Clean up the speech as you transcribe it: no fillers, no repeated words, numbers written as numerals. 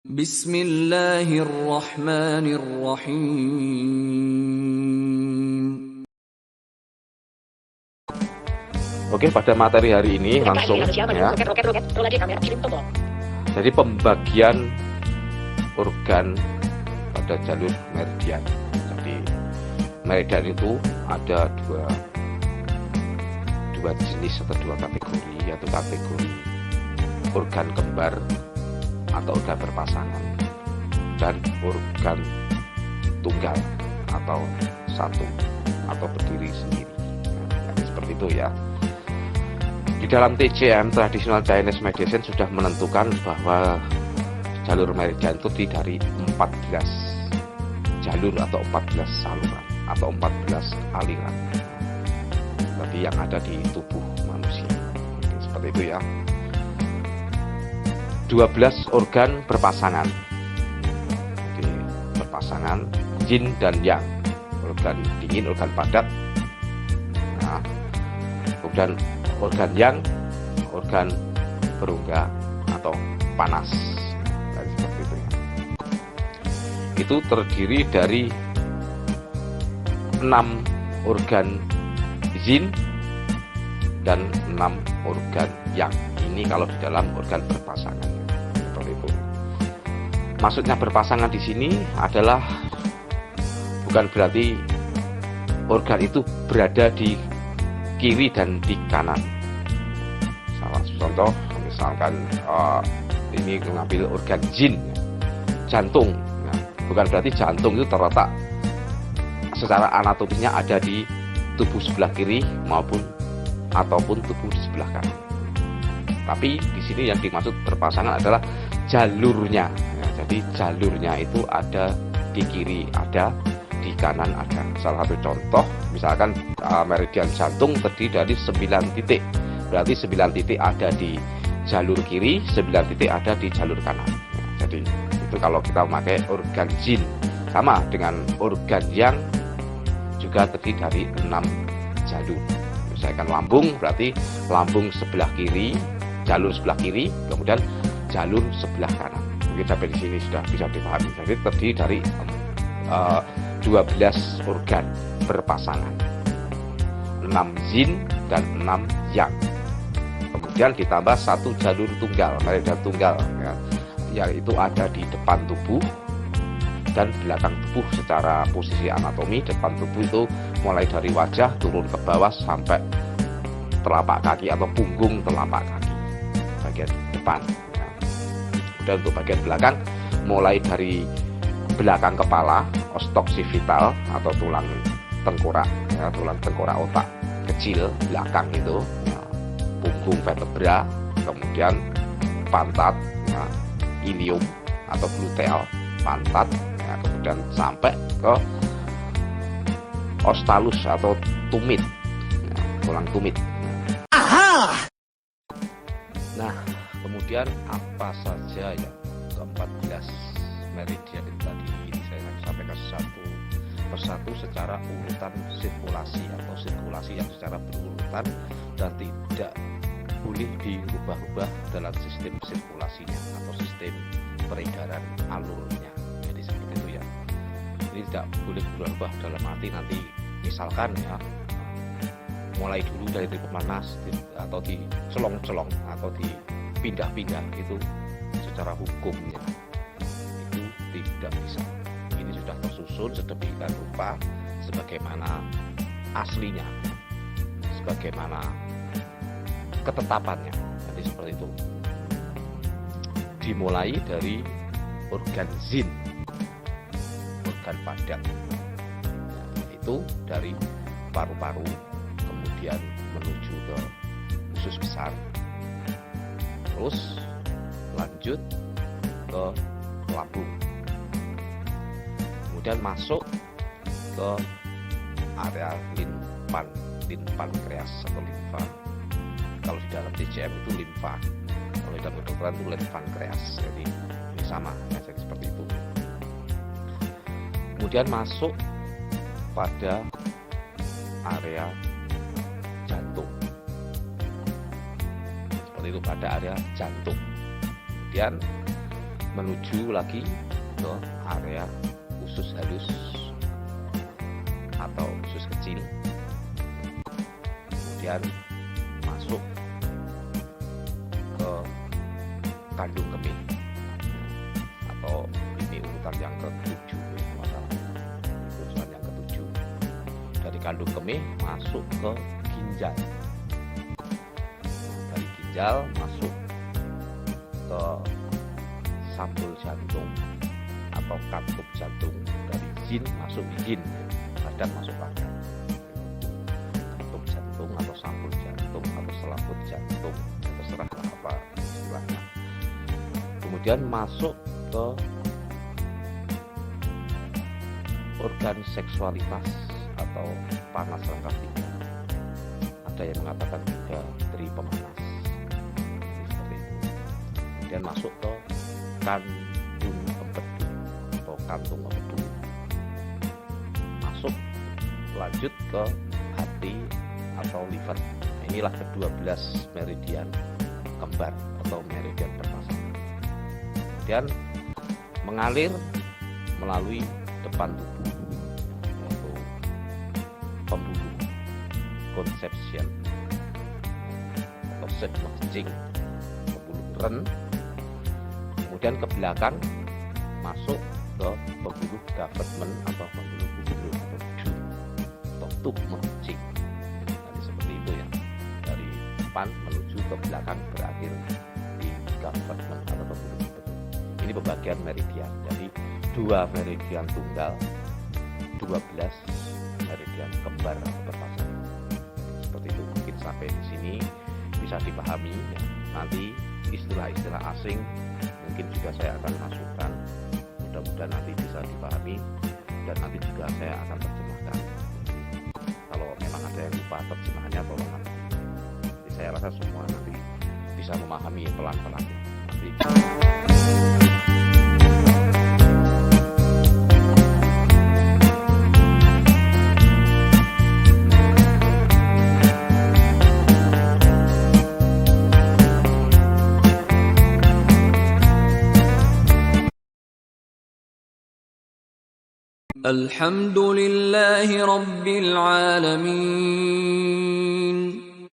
Bismillahirrahmanirrahim. Oke, pada materi hari ini langsung ya. Jadi pembagian organ pada jalur meridian. Jadi meridian itu ada dua jenis atau dua kategori, yaitu kategori organ kembar atau organ berpasangan dan organ tunggal atau satu atau berdiri sendiri. Nah, seperti itu ya. Di dalam TCM Traditional Chinese Medicine sudah menentukan bahwa jalur meridian itu terdiri dari 14 jalur atau 14 saluran atau 14 aliran. Berarti yang ada di tubuh manusia. Seperti itu ya. 12 organ berpasangan. Jadi berpasangan yin dan yang. Organ dingin, organ padat. Nah, kemudian organ yang, organ berongga atau panas. Nah, seperti itu ya. Itu terdiri dari 6 organ yin dan 6 organ yang. Ini kalau di dalam organ berpasangan. Seperti itu. Maksudnya berpasangan di sini adalah bukan berarti organ itu berada di kiri dan di kanan. Salah contoh misalkan ini mengambil organ yin, jantung. Nah, bukan berarti jantung itu terletak secara anatominya ada di tubuh sebelah kiri ataupun tubuh di sebelah kanan. Tapi di sini yang dimaksud berpasangan adalah jalurnya. Ya, jadi jalurnya itu ada di kiri, ada di kanan ada. Salah satu contoh misalkan meridian jantung terdiri dari 9 titik. Berarti 9 titik ada di jalur kiri, 9 titik ada di jalur kanan. Nah, jadi itu kalau kita memakai organ yin. Sama dengan organ yang juga terdiri dari 6 jalur. Misalkan lambung, berarti lambung sebelah kiri, jalur sebelah kiri, kemudian jalur sebelah kanan. Mungkin sampai di sini sudah bisa dipahami. Jadi terdiri dari 12 organ berpasangan, 6 yin dan 6 yang. Kemudian ditambah 1 jalur tunggal, meridian tunggal ya, yaitu ada di depan tubuh dan belakang tubuh. Secara posisi anatomi, depan tubuh itu mulai dari wajah turun ke bawah sampai telapak kaki atau punggung telapak kaki, bagian depan ya. Kemudian untuk bagian belakang mulai dari belakang kepala, occipitalis atau tulang tengkorak ya, tulang tengkorak otak kecil belakang itu ya, punggung vertebra, kemudian pantat ya, ilium atau gluteal pantat ya, kemudian sampai ke ostalus atau tumit ya, tulang tumit. Aha! Nah, kemudian apa saja ya ke-14 meridian itu tadi? Ini saya akan sampaikan satu persatu secara urutan sirkulasi atau sirkulasi yang secara berurutan dan tidak boleh dirubah-rubah dalam sistem sirkulasinya atau sistem peredaran alurnya. Jadi seperti itu ya. Ini tidak boleh berubah dalam arti nanti misalkan ya mulai dulu dari pemanas atau dicelong-celong atau dipindah-pindah, itu secara hukumnya itu tidak bisa. Ini sudah tersusun sedemikian rupa sebagaimana aslinya, sebagaimana ketetapannya. Jadi seperti itu. Dimulai dari organ yin, organ padat, itu dari paru-paru, kemudian menuju ke usus besar, terus lanjut ke lambung, kemudian masuk ke area pankreas atau limfa. Kalau di dalam TCM itu limfa, kalau di dalam kedokteran itu pankreas. Jadi ini sama ya, jadi seperti itu. Kemudian masuk pada area jantung, seperti itu, pada area jantung. Kemudian menuju lagi ke area usus halus atau usus kecil, kemudian masuk ke kandung kemih atau ini urutan yang ke-7 urutan yang ke-7. Dari kandung kemih masuk ke ginjal, dari ginjal masuk ke sampul jantung atau katup jantung, dari izin masuk izin, badan masuk badan, katup jantung atau sampul jantung atau selaput jantung, terserah apa istilahnya. Kemudian masuk ke organ seksualitas atau panas rangka 3. Ada yang mengatakan juga tri pemanas. Seperti itu. Kemudian masuk ke kandung empedu atau kantung empedu. Masuk lanjut ke hati atau liver. Inilah ke-12 meridian kembar atau meridian berpasangan. Kemudian mengalir melalui depan tubuh, yaitu pembuluh conception atau set kencing, pembuluh ren. Kemudian ke belakang masuk ke pembuluh Davidman atau pembuluh kubur atau tub kencing. Jadi seperti itu ya, dari depan menuju ke belakang berakhir di Davidman atau pembuluh kubur. Ini pembagian meridian. Jadi 2 meridian tunggal, 12 meridian kembar atau berpasangan. Seperti itu, mungkin sampai di sini bisa dipahami ya. Nanti istilah-istilah asing mungkin juga saya akan masukkan, mudah-mudahan nanti bisa dipahami dan nanti juga saya akan terjemahkan. Kalau memang ada yang lupa terjemahannya tolong nanti. Jadi saya rasa semua nanti bisa memahami pelan-pelan nanti. الحمد لله رب العالمين